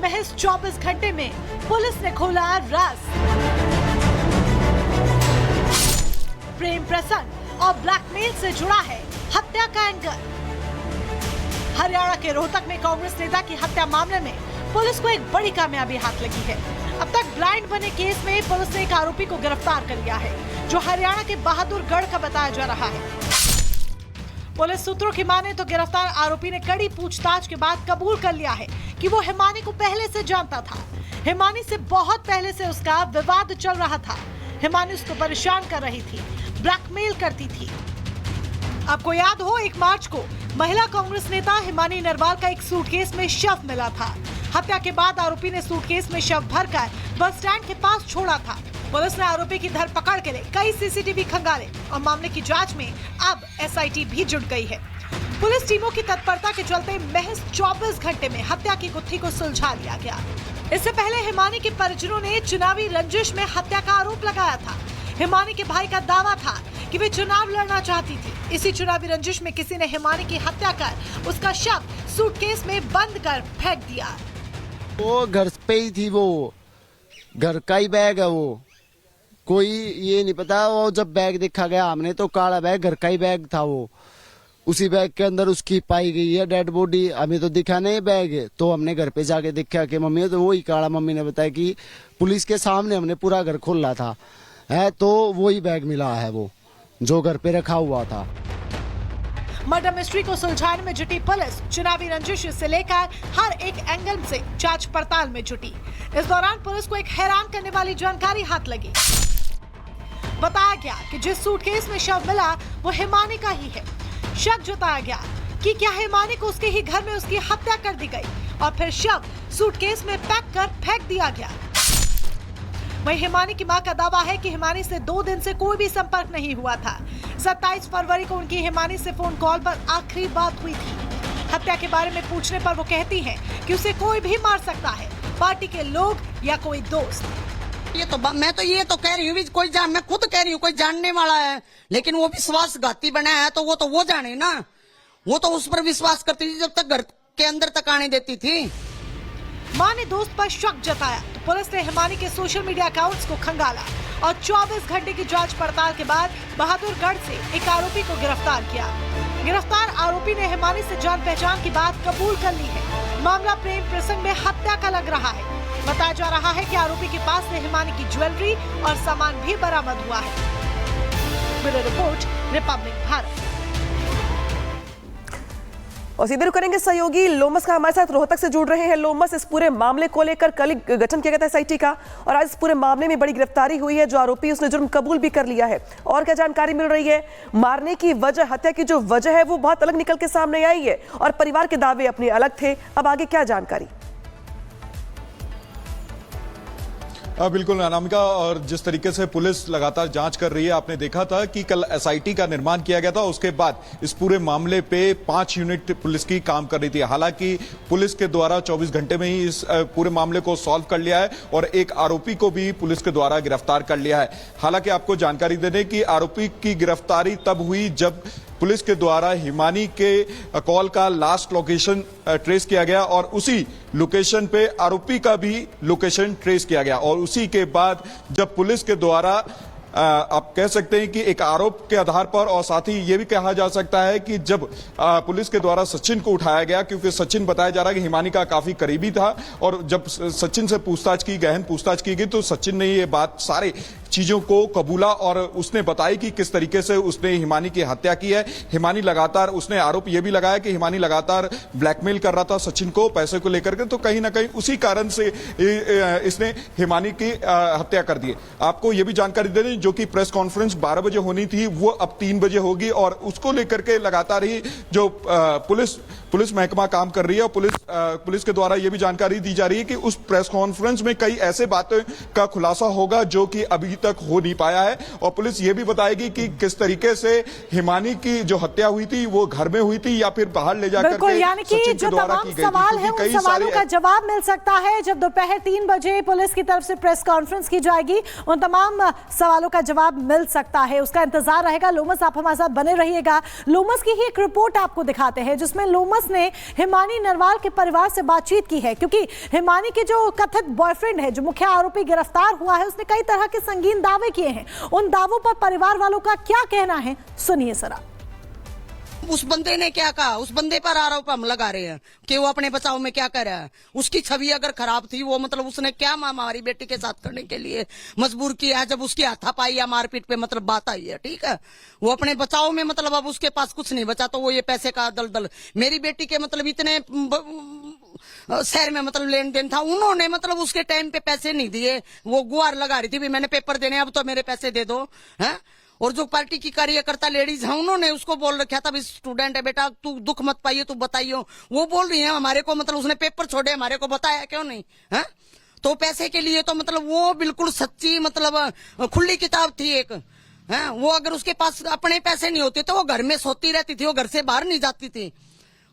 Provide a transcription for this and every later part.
महज 24 घंटे में पुलिस ने खोला राज। प्रेम प्रसंग और ब्लैकमेल से जुड़ा है हत्या का एंगल। हरियाणा के रोहतक में कांग्रेस नेता की हत्या मामले में पुलिस को एक बड़ी कामयाबी हाथ लगी है। अब तक ब्लाइंड बने केस में पुलिस ने एक आरोपी को गिरफ्तार कर लिया है, जो हरियाणा के बहादुरगढ़ का बताया जा रहा है। पुलिस सूत्रों की माने तो गिरफ्तार आरोपी ने कड़ी पूछताछ के बाद कबूल कर लिया है कि वो हिमानी को पहले से जानता था। हिमानी से बहुत पहले से उसका विवाद चल रहा था। हिमानी उसको परेशान कर रही थी, ब्लैकमेल करती थी। आपको याद हो 1 मार्च को महिला कांग्रेस नेता हिमानी नरवाल का एक सूटकेस में शव मिला था। हत्या के बाद आरोपी ने सूटकेस में शव भरकर बस स्टैंड के पास छोड़ा था। पुलिस ने आरोपी की धरपकड़ के लिए कई सीसीटीवी खंगाले और मामले की जांच में अब एसआईटी भी जुट गई है। पुलिस टीमों की तत्परता के चलते महज 24 घंटे में हत्या की गुत्थी को सुलझा लिया गया। इससे पहले हिमानी के परिजनों ने चुनावी रंजिश में हत्या का आरोप लगाया था। हिमानी के भाई का दावा था कि वे चुनाव लड़ना चाहती थी। इसी चुनावी रंजिश में किसी ने हिमानी की हत्या कर उसका शव सूटकेस में बंद कर फेंक दिया। वो घर पे ही थी, वो घर का ही बैग है, वो कोई ये नहीं पता। वो जब बैग देखा गया हमने तो काला बैग, घर का ही बैग था वो। उसी बैग के अंदर उसकी पाई गई है डेड बॉडी। हमें तो दिखा नहीं बैग, तो हमने घर पे जाके देखा कि मम्मी, तो वही काला। मम्मी ने बताया कि पुलिस के सामने हमने पूरा घर खोला था है, तो वही बैग मिला है वो जो घर पे रखा हुआ था। मर्डर मिस्ट्री को सुलझाने में जुटी पुलिस चुनावी रंजिश से लेकर हर एक एंगल से जांच पड़ताल में जुटी। इस दौरान पुलिस को एक हैरान करने वाली जानकारी हाथ लगी। बताया गया कि जिस सूटकेस में शव मिला वो हिमानी का ही है। शक जताया गया कि क्या हिमानी को उसके ही घर में उसकी हत्या कर दी गई और फिर शव सूटकेस में पैक कर फेंक दिया गया। वहीं हिमानी की मां का दावा है कि हिमानी से 2 दिन से कोई भी संपर्क नहीं हुआ था। 27 फरवरी को उनकी हिमानी से फोन कॉल पर आखिरी बात हुई थी। हत्या के बारे में पूछने पर वो कहती हैं कि उसे कोई भी मार सकता है, पार्टी के लोग या कोई दोस्त। ये तो मैं तो ये तो कह रही हूँ, कोई मैं खुद कह रही हूँ कोई जानने वाला है, लेकिन वो विश्वासघाती बना है तो वो जाने ना। वो तो उस पर विश्वास करती थी जब तक घर के अंदर तक आने देती थी। मां ने दोस्त पर शक जताया तो पुलिस ने हिमानी के सोशल मीडिया अकाउंट्स को खंगाला और 24 घंटे की जांच पड़ताल के बाद बहादुरगढ़ से एक आरोपी को गिरफ्तार किया। गिरफ्तार आरोपी ने हिमानी से जान पहचान की बात कबूल कर ली है। मामला प्रेम प्रसंग में हत्या का लग रहा है। बताया जा रहा है कि आरोपी के पास से हिमानी की ज्वेलरी और सामान भी बरामद हुआ है। Bureau report, Republic Bharat. और सीधे रुक करेंगे सहयोगी लोमस का हमारे साथ रोहतक से जुड़ रहे हैं। लोमस, इस पूरे मामले को लेकर कल गठन किया गया था एसआईटी का और आज इस पूरे मामले में बड़ी गिरफ्तारी हुई है। जो आरोपी उसने जुर्म कबूल भी कर लिया है। और क्या जानकारी मिल रही है? मारने की वजह, हत्या की जो वजह है वो बहुत अलग निकल के सामने आई है और परिवार के दावे अपने अलग थे। अब आगे क्या जानकारी? बिल्कुल अनामिका, और जिस तरीके से पुलिस लगातार जांच कर रही है, आपने देखा था कि कल एसआईटी का निर्माण किया गया था। उसके बाद इस पूरे मामले पे 5 यूनिट पुलिस की काम कर रही थी। हालांकि पुलिस के द्वारा 24 घंटे में ही इस पूरे मामले को सॉल्व कर लिया है और एक आरोपी को भी पुलिस के द्वारा गिरफ्तार कर लिया है। हालांकि आपको जानकारी देने की आरोपी की गिरफ्तारी तब हुई जब पुलिस के द्वारा हिमानी के कॉल का लास्ट लोकेशन ट्रेस किया गया और उसी लोकेशन पे आरोपी का भी लोकेशन ट्रेस किया गया। और उसी के बाद जब पुलिस के द्वारा आप कह सकते हैं कि एक आरोप के आधार पर, और साथ ही ये भी कहा जा सकता है कि जब पुलिस के द्वारा सचिन को उठाया गया, क्योंकि सचिन बताया जा रहा है कि हिमानी का काफी करीबी था, और जब सचिन से पूछताछ की, गहन पूछताछ की गई, तो सचिन ने ये बात सारे चीजों को कबूला और उसने बताई कि किस तरीके से उसने हिमानी की हत्या की है। हिमानी लगातार, उसने आरोप यह भी लगाया कि हिमानी लगातार ब्लैकमेल कर रहा था सचिन को पैसे को लेकर के, तो कहीं ना कहीं उसी कारण से इसने हिमानी की हत्या कर दी। आपको यह भी जानकारी दे दें, जो कि प्रेस कॉन्फ्रेंस 12 बजे होनी थी वो अब 3 बजे होगी और उसको लेकर के लगातार ही जो पुलिस महकमा काम कर रही है और पुलिस के द्वारा यह भी जानकारी दी जा रही है कि उस प्रेस कॉन्फ्रेंस में कई ऐसे बातें का खुलासा होगा जो कि अभी तक हो नहीं पाया है। और पुलिस ये भी बताएगी कि किस तरीके से हिमानी की जो हत्या हुई थी वो घर में हुई थी या फिर बाहर ले जाकर के यानी कि जो तमाम सवाल है उन सवालों का जवाब मिल सकता है जब दोपहर 3 बजे पुलिस की तरफ से प्रेस कॉन्फ्रेंस की जाएगी। उन तमाम सवालों का जवाब मिल सकता है, उसका इंतजार रहेगा। लोमस, आप हमारे साथ बने रहिएगा। लोमस की ही एक रिपोर्ट आपको दिखाते हैं जिसमें लोमस लोमस ने हिमानी नरवाल के परिवार से बातचीत की है, क्योंकि हिमानी के जो कथित बॉयफ्रेंड है, जो मुख्य आरोपी गिरफ्तार हुआ है, उसने कई तरह के संगीन दावे किए हैं। उन दावों पर परिवार वालों का क्या कहना है, सुनिए जरा। उस बंदे ने क्या कहा, उस बंदे पर आरोप हम लगा रहे हैं कि वो अपने बचाव में क्या कर रहा है। उसकी छवि अगर खराब थी, वो मतलब उसने क्या हमारी बेटी के साथ करने के लिए मजबूर किया, जब उसकी हाथापाई या मारपीट पे मतलब बात आई है, ठीक है। वो अपने बचाव में मतलब अब उसके पास कुछ नहीं बचा, तो वो ये पैसे का दलदल, मेरी बेटी के मतलब इतने शहर में मतलब लेन देन था, उन्होंने मतलब उसके टाइम पे पैसे नहीं दिए। वो गुहार लगा रही थी, मैंने पेपर देने, अब तो मेरे पैसे दे दो, है। और जो पार्टी की कार्यकर्ता लेडीज है, उन्होंने उसको बोल रखा था, स्टूडेंट है बेटा, तू दुख मत पाइयो, तू बताइयो। वो बोल रही है हमारे को मतलब उसने पेपर छोड़े, हमारे को बताया क्यों नहीं, है। तो पैसे के लिए तो मतलब वो बिल्कुल सच्ची मतलब खुली किताब थी एक, है। वो अगर उसके पास अपने पैसे नहीं होते तो वो घर में सोती रहती थी, वो घर से बाहर नहीं जाती थी।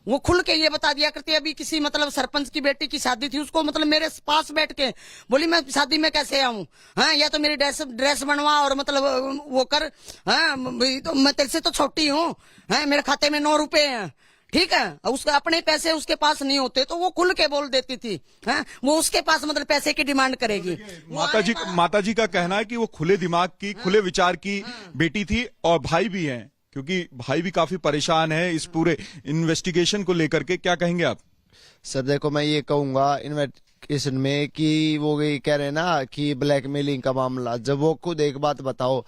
वो खुल के ये बता दिया करती है। अभी किसी मतलब सरपंच की बेटी की शादी थी, उसको मतलब मेरे पास बैठ के बोली मैं शादी में कैसे आऊं, हाँ, या तो मेरी ड्रेस बनवा और मतलब वो कर, हाँ, तो मैं तेरे से तो छोटी हूँ, मेरे खाते में 9 रुपए हैं, ठीक है। उसके अपने पैसे उसके पास नहीं होते तो वो खुल के बोल देती थी, है। वो उसके पास मतलब पैसे की डिमांड करेगी। माता जी का कहना है कि वो खुले दिमाग की, खुले विचार की बेटी थी, और भाई भी हैं, क्योंकि भाई भी काफी परेशान है इस पूरे इन्वेस्टिगेशन को लेकर के। क्या कहेंगे आप? सर देखो, मैं ये कहूंगा इन्वेस्टिगेशन में कि वो ये कह रहे हैं ना कि ब्लैकमेलिंग का मामला, जब वो खुद एक बात बताओ,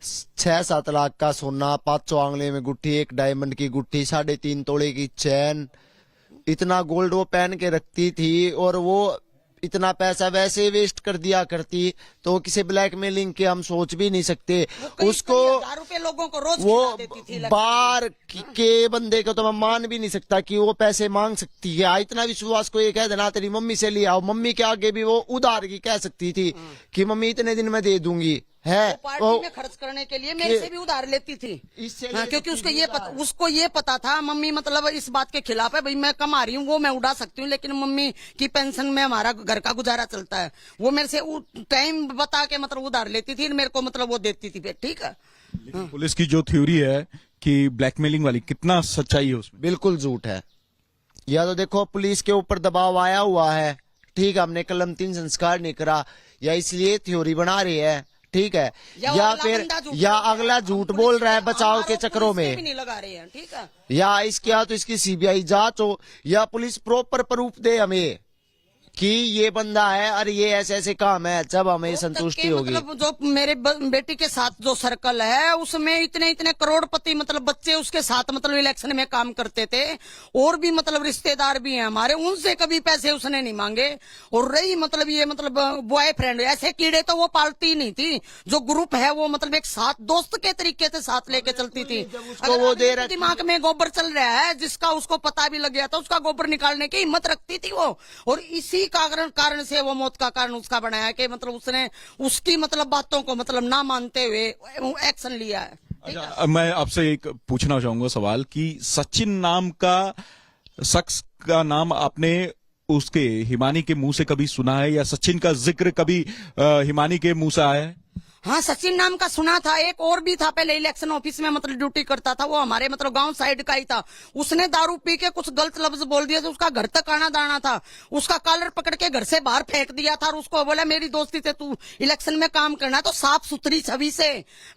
6-7 लाख का सोना, 500 आंगले में गुट्ठी, 1 डायमंड की गुट्ठी, 3.5 तोले की चैन, इतना गोल्ड वो पहन के रखती थी, और वो इतना पैसा वैसे वेस्ट कर दिया करती, तो किसी ब्लैकमेलिंग के हम सोच भी नहीं सकते। उसको लोगों को रोज वो देती थी, बार के बंदे को तो मैं मान भी नहीं सकता कि वो पैसे मांग सकती है। इतना विश्वास को ये कह देना तेरी मम्मी से लिया, मम्मी के आगे भी वो उधार की कह सकती थी कि मम्मी इतने दिन में दे दूंगी, है। पार्टी में खर्च करने के लिए मेरे से भी उधार लेती थी, क्योंकि उसको ये पता था मम्मी मतलब इस बात के खिलाफ है, भाई मैं कमा रही हूँ, वो मैं उड़ा सकती हूँ, लेकिन मम्मी की पेंशन में हमारा घर का गुजारा चलता है। वो मेरे से टाइम बता के मतलब उधार लेती थी, मेरे को मतलब वो देती थी, ठीक है। पुलिस की जो थ्योरी है कि ब्लैकमेलिंग वाली, कितना सच्चाई है उसमें? बिल्कुल झूठ है। या तो देखो पुलिस के ऊपर दबाव आया हुआ है, ठीक है, हमने कलम 3 संस्कार नहीं करा, या इसलिए थ्योरी बना रही है, ठीक है, या फिर या अगला झूठ बोल रहा है बचाव के चक्रों में, नहीं लगा रहे हैं, ठीक है। या इसके तो इसकी सीबीआई जांच हो, या पुलिस प्रॉपर प्रूफ दे हमें कि ये बंदा है और ये ऐसे ऐसे काम है, जब हमें संतुष्टि होगी। मतलब जो मेरे बेटी के साथ जो सर्कल है, उसमें इतने इतने करोड़पति मतलब बच्चे उसके साथ मतलब इलेक्शन में काम करते थे, और भी मतलब रिश्तेदार भी हैं हमारे, उनसे कभी पैसे उसने नहीं मांगे। और रही मतलब ये मतलब बॉयफ्रेंड, ऐसे कीड़े तो वो पालती नहीं थी। जो ग्रुप है वो मतलब एक साथ दोस्त के तरीके से साथ लेके चलती थी। वो दे रहा दिमाग में गोबर चल रहा है, जिसका उसको पता भी लग गया था, उसका गोबर निकालने की हिम्मत रखती थी वो, और इसी कारण से वो मौत का कारण उसका बनाया कि मतलब उसने उसकी मतलब बातों को मतलब ना मानते हुए एक्शन लिया है। अच्छा, मैं आपसे एक पूछना चाहूंगा सवाल कि सचिन नाम का शख्स का नाम आपने उसके हिमानी के मुंह से कभी सुना है, या सचिन का जिक्र कभी हिमानी के मुंह से आया है? हाँ, सचिन नाम का सुना था। एक और भी था, पहले इलेक्शन ऑफिस में मतलब ड्यूटी करता था, वो हमारे मतलब गांव साइड का ही था। उसने दारू पी के कुछ गलत लफ्ज बोल दिया, तो उसका घर तक आना दाना था। उसका कॉलर पकड़ के घर से बाहर फेंक दिया था, और उसको बोला मेरी दोस्ती से तू इलेक्शन में काम करना है तो साफ सुथरी छवि से,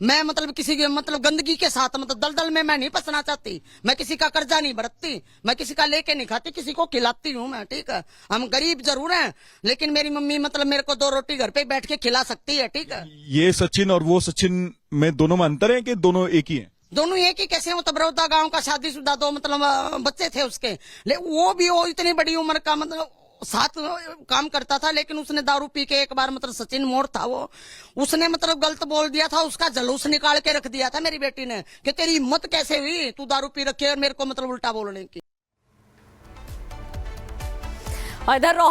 मैं मतलब किसी के मतलब गंदगी के साथ मतलब दलदल में मैं नहीं फंसना चाहती, मैं किसी का कर्जा नहीं बरतती, मैं किसी का लेके नहीं खाती, किसी को खिलाती हूँ मैं, ठीक है। हम गरीब जरूर हैं, लेकिन मेरी मम्मी मतलब मेरे को 2 रोटी घर पे बैठ के खिला सकती है, ठीक है। ये सचिन और वो सचिन में दोनों में अंतर है कि दोनों एक ही हैं? दोनों एक ही कैसे? वो तो बड़ौदा गांव का शादीशुदा 2 मतलब बच्चे थे उसके, वो भी वो इतनी बड़ी उम्र का मतलब साथ काम करता था, लेकिन उसने दारू पी के एक बार मतलब सचिन मोड़ था वो, उसने मतलब गलत बोल दिया था, उसका जलूस निकाल के रख दिया था मेरी बेटी ने कि तेरी हिम्मत कैसे हुई तू दारू पी रखे और मेरे को मतलब उल्टा बोलने की। इधर